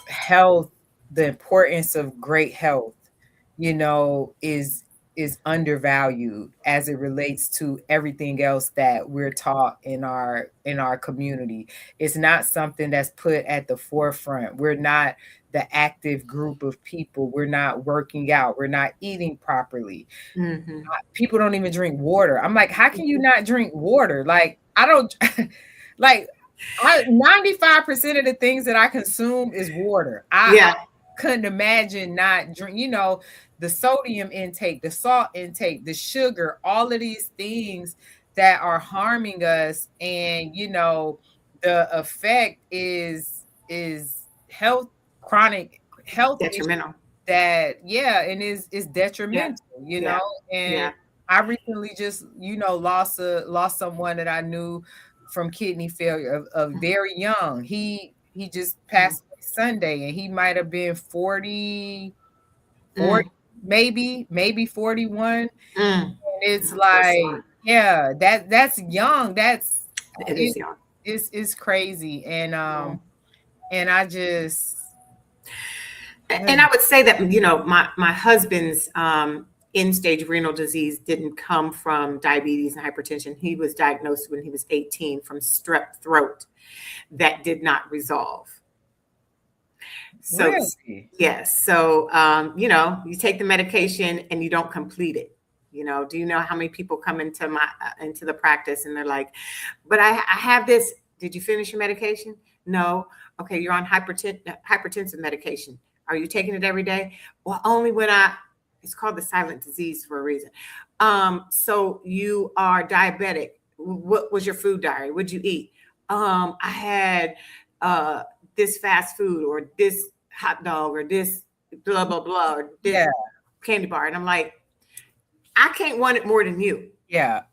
health, the importance of great health, is undervalued as it relates to everything else that we're taught in our community. It's not something that's put at the forefront. We're not the active group of people. We're not working out. We're not eating properly. Mm-hmm. People don't even drink water. I'm like, how can you not drink water? Like, I don't like 95% of the things that I consume is water. I Yeah. couldn't imagine not drink, the sodium intake, the salt intake, the sugar, all of these things that are harming us. And the effect is health, chronic health issues Detrimental. that, yeah, and is Yeah. detrimental, Yeah. and Yeah. I recently just, lost someone that I knew from kidney failure, of very young. He just Mm. passed away Sunday, and he might have been 40, Mm. maybe 41. And Mm. it's I'm so sorry. like, yeah, that's young. It It, is young. it's crazy. And Yeah. and I just, And I would say that, my husband's end stage renal disease didn't come from diabetes and hypertension. He was diagnosed when he was 18 from strep throat that did not resolve. So, really, yes. So, you take the medication and you don't complete it. Do you know how many people come into the practice and they're like, but I have this. Did you finish your medication? No. Okay, you're on hypertensive medication. Are you taking it every day? Well, only when it's called the silent disease for a reason. So you are diabetic. What was your food diary? What'd you eat? I had this fast food, or this hot dog, or this blah, blah, blah, or this yeah, candy bar. And I'm like, I can't want it more than you. yeah.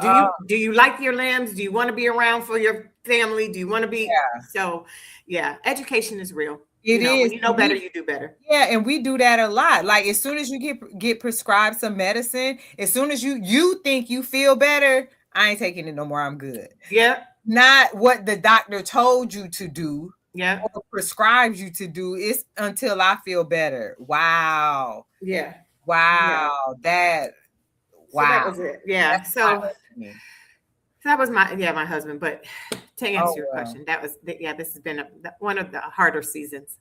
Do you like your limbs? Do you want to be around for your family? Do you want to be? Yeah, So yeah, education is real. it When is. you know better, you do better. Yeah, and we do that a lot. Like, as soon as you get prescribed some medicine, as soon as you think you feel better, I ain't taking it no more. I'm good. Yeah. Not what the doctor told you to do Yeah. or prescribes you to do. It's until I feel better. Wow. Yeah. Yeah. Wow. So that Wow. was it. Yeah. That's So eye-opening. that was my husband. But to Oh, answer your wow. question, this has been one of the harder seasons.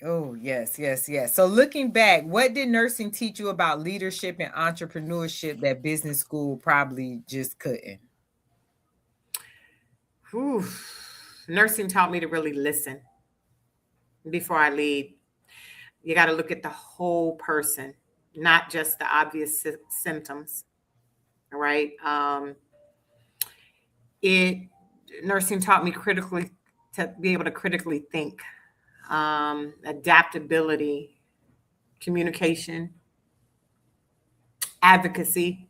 Oh, yes, yes, yes. So, looking back, what did nursing teach you about leadership and entrepreneurship that business school probably just couldn't? Whew. Nursing taught me to really listen before I lead. You got to look at the whole person, not just the obvious symptoms. Right. It Nursing taught me critically to be able to critically think, adaptability, communication, advocacy,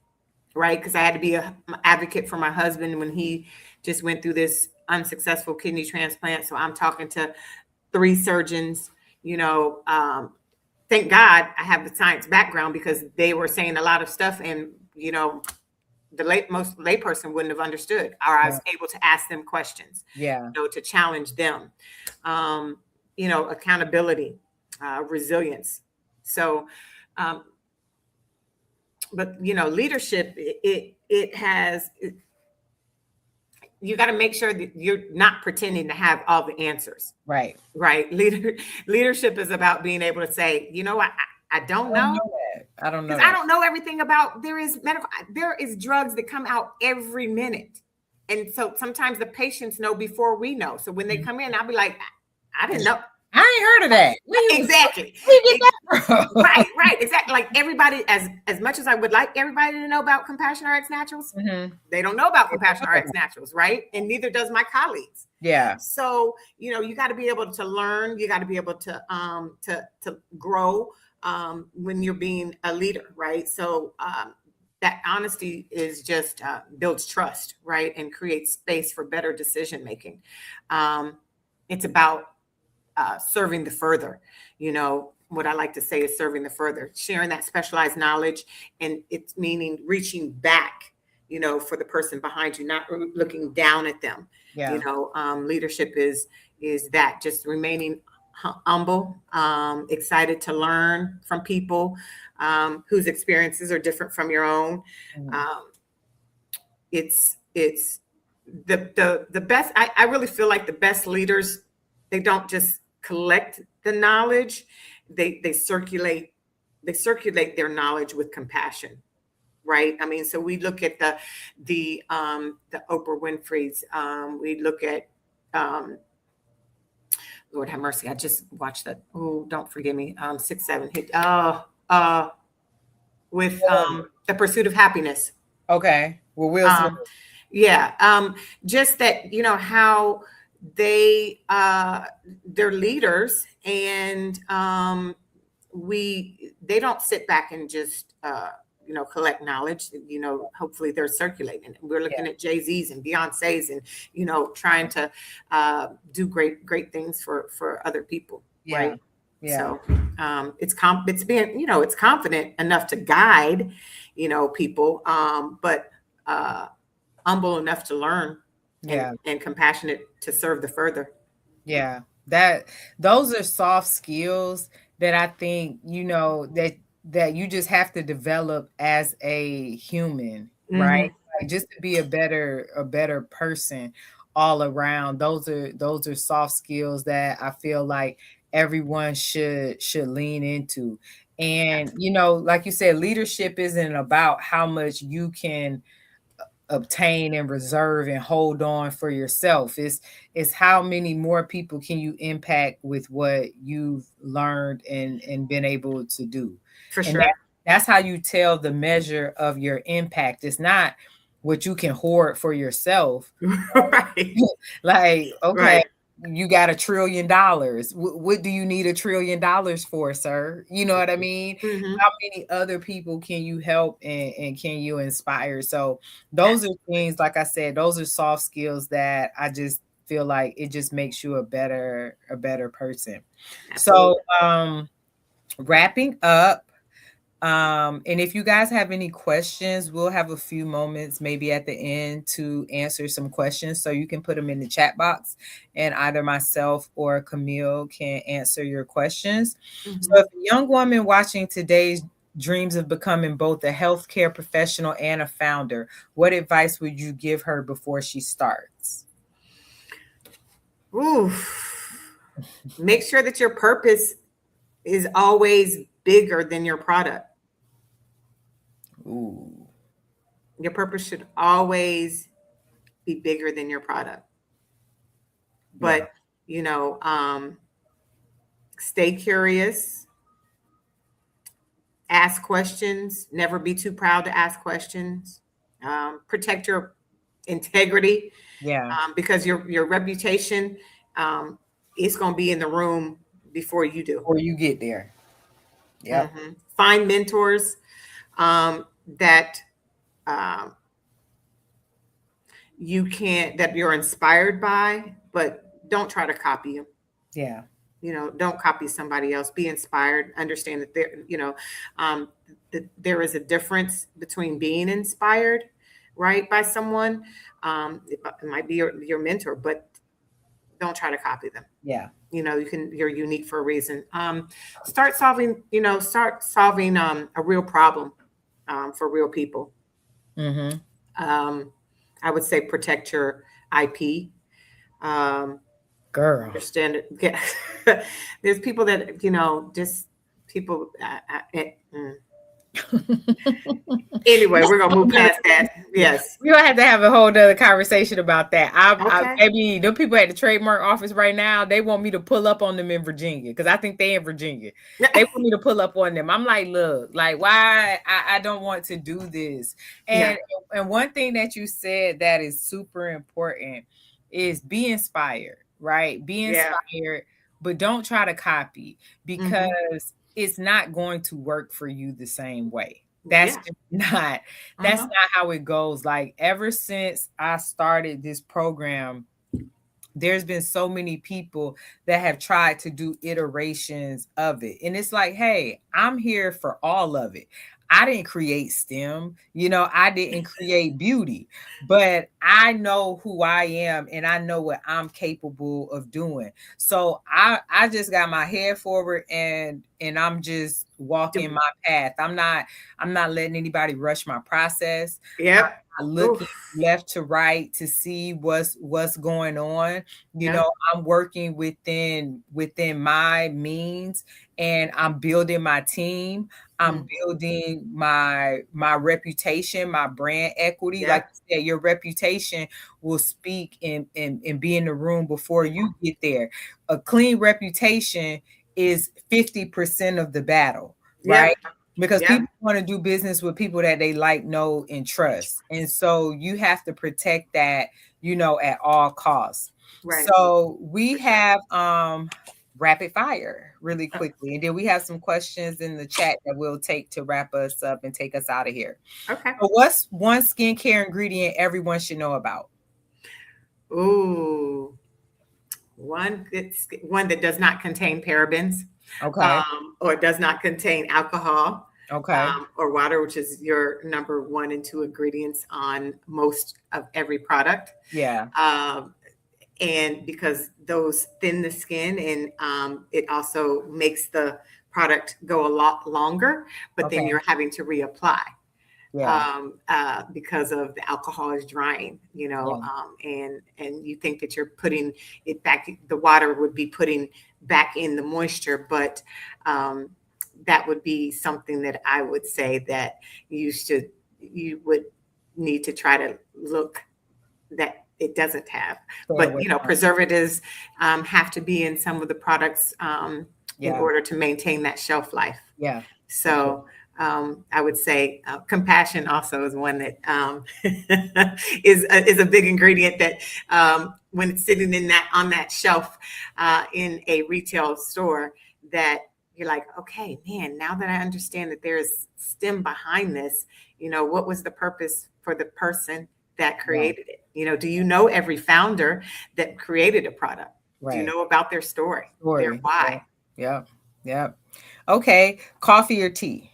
right? Because I had to be an advocate for my husband when he just went through this unsuccessful kidney transplant. So I'm talking to 3 surgeons, thank God I have the science background, because they were saying a lot of stuff, and, most layperson wouldn't have understood, or I was able to ask them questions, Yeah. to challenge them, accountability, resilience. So, but leadership, you got to make sure that you're not pretending to have all the answers. Right. Right. Leadership is about being able to say, I don't know. I don't know Because I don't know everything about, there is drugs that come out every minute. And so sometimes the patients know before we know. So when they come in, I'll be like, I didn't know. I ain't heard of that. Exactly. Where you get that from? Right. Exactly. Like, everybody, as much as I would like everybody to know about CompassionRx Naturals, they don't know about CompassionRx Naturals, right? And neither does my colleagues. Yeah. So, you got to be able to learn. You got to be able to grow when you're being a leader, right? So that honesty is just builds trust, right? And creates space for better decision making. It's about serving the further, what I like to say is serving the further, sharing that specialized knowledge, and it's meaning reaching back, for the person behind you, not looking down at them. Yeah. Leadership is that, just remaining humble, excited to learn from people whose experiences are different from your own. Mhm. It's the best. I really feel like the best leaders, they don't just collect the knowledge, they circulate their knowledge with compassion, right? I mean, so we look at the Oprah Winfrey's, we look at um, Lord have mercy, I just watched that. Oh, don't forgive me. 6 7 hit. With The Pursuit of Happiness. Okay. Well, Will Smith. Yeah. Just that, how they they're leaders, and they don't sit back and just collect knowledge. Hopefully they're circulating. We're looking at Jay-Z's and Beyonce's, and trying to do great things for other people. Yeah. Right. Yeah. So it's being, it's confident enough to guide people, but humble enough to learn, and compassionate to serve the further. Yeah, those are soft skills that I think, that you just have to develop as a human, right? Like, just to be a better person all around. Those are soft skills that I feel like everyone should lean into. And, like you said, leadership isn't about how much you can obtain and reserve and hold on for yourself. It's how many more people can you impact with what you've learned and been able to do. For And sure. That's how you tell the measure of your impact. It's not what you can hoard for yourself. Right. Like, okay, Right. you got $1 trillion. What do you need $1 trillion for, sir? You know what I mean? How many other people can you help and can you inspire? So those are things, like I said, those are soft skills that I just feel like it just makes you a better person. Absolutely. So wrapping up, and if you guys have any questions, we'll have a few moments maybe at the end to answer some questions. So you can put them in the chat box, and either myself or Camille can answer your questions. So if a young woman watching today's dreams of becoming both a healthcare professional and a founder, what advice would you give her before she starts? Ooh. Make sure that your purpose is always bigger than your product. Ooh. Your purpose should always be bigger than your product. But, stay curious, ask questions, never be too proud to ask questions, protect your integrity. Yeah. Because your reputation is going to be in the room before you do. Before you get there. Yeah. Find mentors that that you're inspired by, but don't try to copy them. Yeah. Don't copy somebody else. Be inspired. Understand that there is a difference between being inspired, right, by someone. It might be your mentor, but don't try to copy them. Yeah. You're unique for a reason. Start solving a real problem for real people. I would say protect your IP. Girl. Understand it. Yeah. There's people that, just people. Anyway, we're gonna move past that. Yes, we don't have to have a whole nother conversation about that. Maybe the people at the trademark office right now, they want me to pull up on them in Virginia, because I think they in Virginia. They want me to pull up on them. I'm like, look, like, why? I don't want to do this. And one thing that you said that is super important is be inspired, right? Be inspired, but don't try to copy, because it's not going to work for you the same way. That's not how it goes. Like, ever since I started this program, there's been so many people that have tried to do iterations of it. And it's like, hey, I'm here for all of it. I didn't create STEM, I didn't create beauty, but I know who I am and I know what I'm capable of doing. So I just got my head forward and I'm just walking my path. I'm not letting anybody rush my process. I'm Yep. not looking Oof. left to right to see what's going on. Yep. I'm working within my means, and I'm building my team. I'm Mhm. building my reputation, my brand equity. Like Yep. you said, your reputation will speak and be in the room before you get there. A clean reputation is 50% of the battle, right? Yep. Because Yep. people want to do business with people that they like, know, and trust. And so you have to protect that, at all costs. Right. So we For sure. have rapid fire really quickly. And then we have some questions in the chat that we'll take to wrap us up and take us out of here. Okay. So what's one skincare ingredient everyone should know about? Ooh, one that does not contain parabens, Okay. or does not contain alcohol, Okay. or water, which is your number one and two ingredients on most of every product. Yeah. Um, and because those thin the skin, and it also makes the product go a lot longer, but then Okay. you're having to reapply, Yeah. because of the alcohol is drying, Yeah. and you think that you're putting it back, the water would be putting back in the moisture, but um, that would be something that I would say that you would need to try to look that it doesn't have. Stay But away from. preservatives have to be in some of the products in Yeah. order to maintain that shelf life. Yeah. For sure. So I would say compassion also is one that is a big ingredient that when it's sitting in that on that shelf in a retail store, that you're like, okay, man, now that I understand that there's stem behind this, what was the purpose for the person that Yeah. created it? Do you know every founder that created a product? Do you Right. know about their story, their Story. why? Yeah. Yeah. Yeah. Okay. Coffee or tea?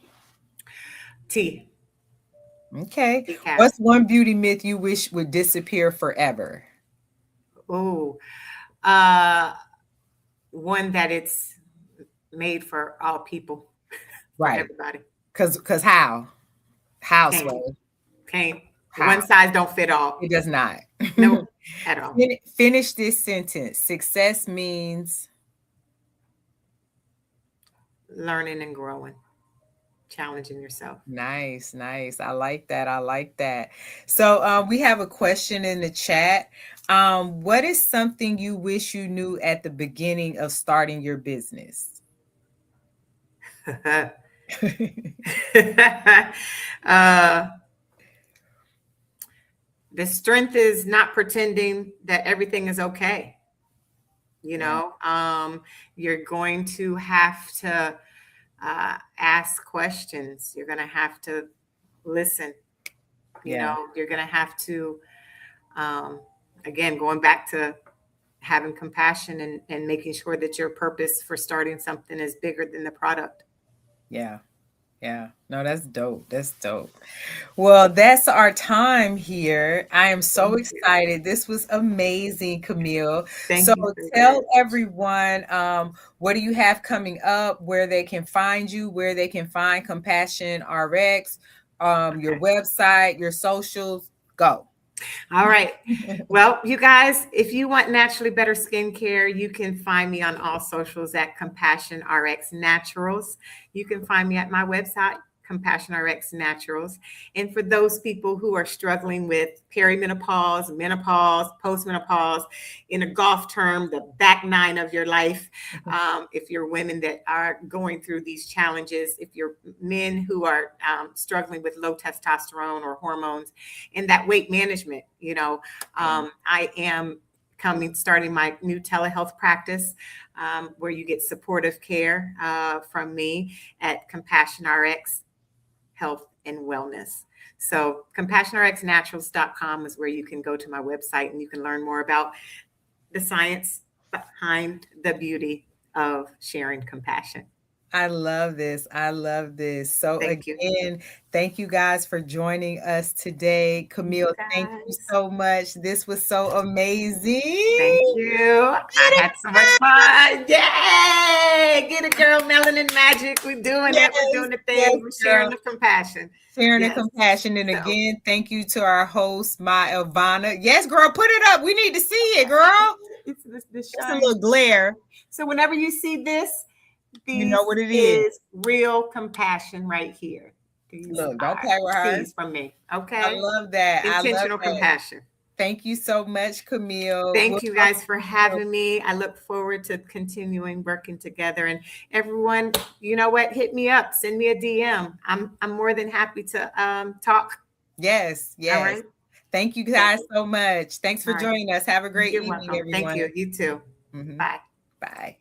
Tea, Okay. decaf. What's one beauty myth you wish would disappear forever? Oh, uh, one that it's made for all people, for Right. everybody. Cause how? How, Can't, Sway? can't. How? One size don't fit all. It does not. Nope, at all. Finish this sentence. Success means Learning and growing, challenging yourself. nice, nice. I like that. I like that. So we have a question in the chat. What is something you wish you knew at the beginning of starting your business? uh, the strength is not pretending that everything is okay. Yeah. You're going to have to ask questions. You're going to have to listen. Yeah. You're going to have to, um, again, going back to having compassion and making sure that your purpose for starting something is bigger than the product. Yeah. Yeah. No, that's dope. That's dope. Well, that's our time here. I am so Thank you. excited. This was amazing, Camille. So Thank you very tell much. everyone what do you have coming up, where they can find you, where they can find Compassion RX, your Okay. website, your socials. Go. All right. Well, you guys, if you want naturally better skincare, you can find me on all socials at CompassionRx Naturals. You can find me at my website, CompassionRx Naturals. And for those people who are struggling with perimenopause, menopause, postmenopause, in a golf term, the back nine of your life, if you're women that are going through these challenges, if you're men who are struggling with low testosterone or hormones, and that weight management, I am starting my new telehealth practice, where you get supportive care from me at CompassionRx Health and Wellness. So CompassionRxNaturals.com is where you can go to my website and you can learn more about the science behind the beauty of sharing compassion. I love this. I love this. So Thank you. again, thank you guys for joining us today. Thank Camille, you thank you guys. so much. This was so amazing. Thank you. I had so much fun. Yay! Get it, girl. Melanin magic. We're doing Yes, it. We're doing the yes, thing. We're girl. sharing the compassion. Sharing and Yes. compassion. And So again, thank you to our host, my Ivana. Yes, girl, put it up. We need to see it, girl. it's this It's a shine. little glare. So whenever you see this, You know this what it is. is real compassion right here. These Look, don't are play with her. C's from me. I Okay. love that. I love Intentional that. compassion. Thank you so much, Camille. We'll Thank you talk guys for soon. having me. I look forward to continuing working together. And everyone, you know what? Hit me up. Send me a DM. I'm more than happy to talk. Yes, All yes. right. Thank you Thank guys you. so much. Thanks for All right. joining us. Have a great You're evening, welcome. Thank everyone. you. You too. Mhm. Bye. Bye.